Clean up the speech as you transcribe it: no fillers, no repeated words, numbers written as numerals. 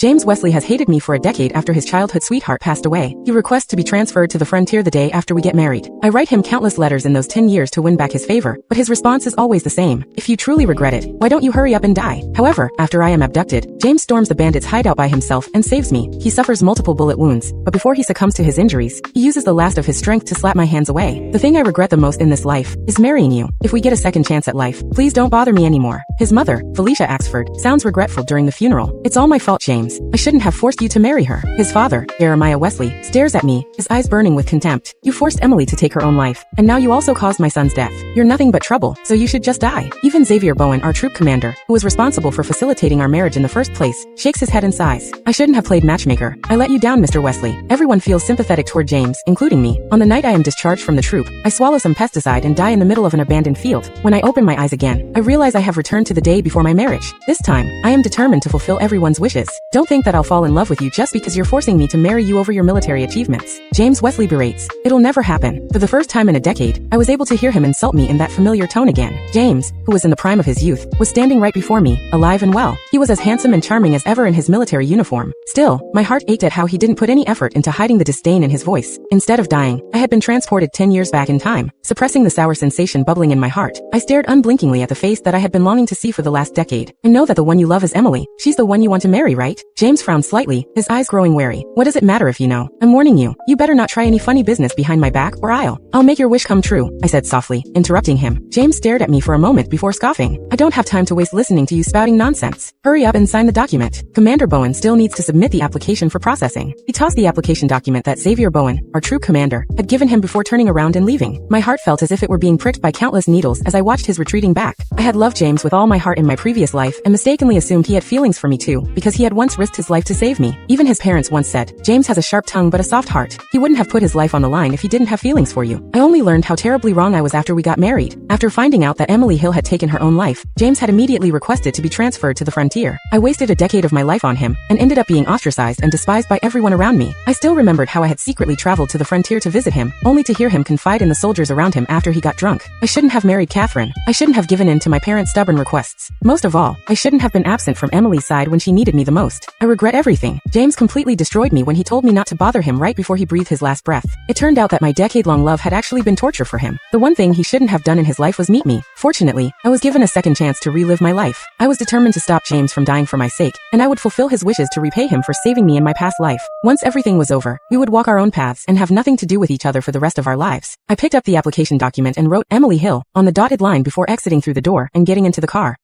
James Wesley has hated me for a decade after his childhood sweetheart passed away. He requests to be transferred to the frontier the day after we get married. I write him countless letters in those 10 years to win back his favor, but his response is always the same. If you truly regret it, why don't you hurry up and die? However, after I am abducted, James storms the bandits' hideout by himself and saves me. He suffers multiple bullet wounds, but before he succumbs to his injuries, he uses the last of his strength to slap my hands away. The thing I regret the most in this life is marrying you. If we get a second chance at life, please don't bother me anymore. His mother, 𝗤𝗲𝗱𝗿, sounds regretful during the funeral. It's all my fault, James. I shouldn't have forced you to marry her. His father, 𝗵𝗵𝗽𝗍, stares at me, his eyes burning with contempt. You forced Emily to take her own life, and now you also caused my son's death. You're nothing but trouble, so you should just die. Even 𝗳𝗂𝗹𝗹, our troop commander, who was responsible for facilitating our marriage in the first place, shakes his head in sighs. I shouldn't have played matchmaker. I let you down, Mr. Wesley. Everyone feels sympathetic toward James, including me. On the night I am discharged from the troop, I swallow some pesticide and die in the middle of an abandoned field. When I open my eyes again, I realize I have returned to the day before my marriage. This time, I am determined to fulfill everyone's wishes. Don't think that I'll fall in love with you just because you're forcing me to marry you over your military achievements. James Wesley berates. It'll never happen. For the first time in a decade, I was able to hear him insult me in that familiar tone again. James, who was in the prime of his youth, was standing right before me, alive and well. He was as handsome and charming as ever in his military uniform. Still, my heart ached at how he didn't put any effort into hiding the disdain in his voice. Instead of dying, I had been transported 10 years back in time. Suppressing the sour sensation bubbling in my heart, I stared unblinkingly at the face that I had been longing to see for the last decade. I know that the one you love is Emily. She's the one you want to marry, right? James frowned slightly, his eyes growing wary. What does it matter if you know? I'm warning you. You better not try any funny business behind my back or I'll make your wish come true, I said softly, interrupting him. James stared at me for a moment before scoffing. I don't have time to waste listening to you spouting nonsense. Hurry up and sign the document. Commander Bowen still needs to submit the application for processing. He tossed the application document that 𝗳𝗂𝗹𝗋, our troop commander, had given him before turning around and leaving. My heart felt as if it were being pricked by countless needles as I watched his retreating back. I had loved James with all my heart in my previous life and mistakenly assumed he had feelings for me too, because he had once risked his life to save me. Even his parents once said, James has a sharp tongue but a soft heart. He wouldn't have put his life on the line if he didn't have feelings for you. I only learned how terribly wrong I was after we got married. After finding out that Emily Hill had taken her own life, James had immediately requested to be transferred to the frontier. I wasted a decade of my life on him, and ended up being ostracized and despised by everyone around me. I still remembered how I had secretly traveled to the frontier to visit him, only to hear him confide in the soldiers around him after he got drunk. I shouldn't have married Catherine. I shouldn't have given in to my parents' stubborn requests. Most of all, I shouldn't have been absent from Emily's side when she needed me the most. I regret everything. James completely destroyed me when he told me not to bother him right before he breathed his last breath. It turned out that my decade-long love had actually been torture for him. The one thing he shouldn't have done in his life was meet me. Fortunately, I was given a second chance to relive my life. I was determined to stop James from dying for my sake, and I would fulfill his wishes to repay him for saving me in my past life. Once everything was over, we would walk our own paths and have nothing to do with each other for the rest of our lives. I picked up the application document and wrote Emily Hill on the dotted line before exiting through the door and getting into the car.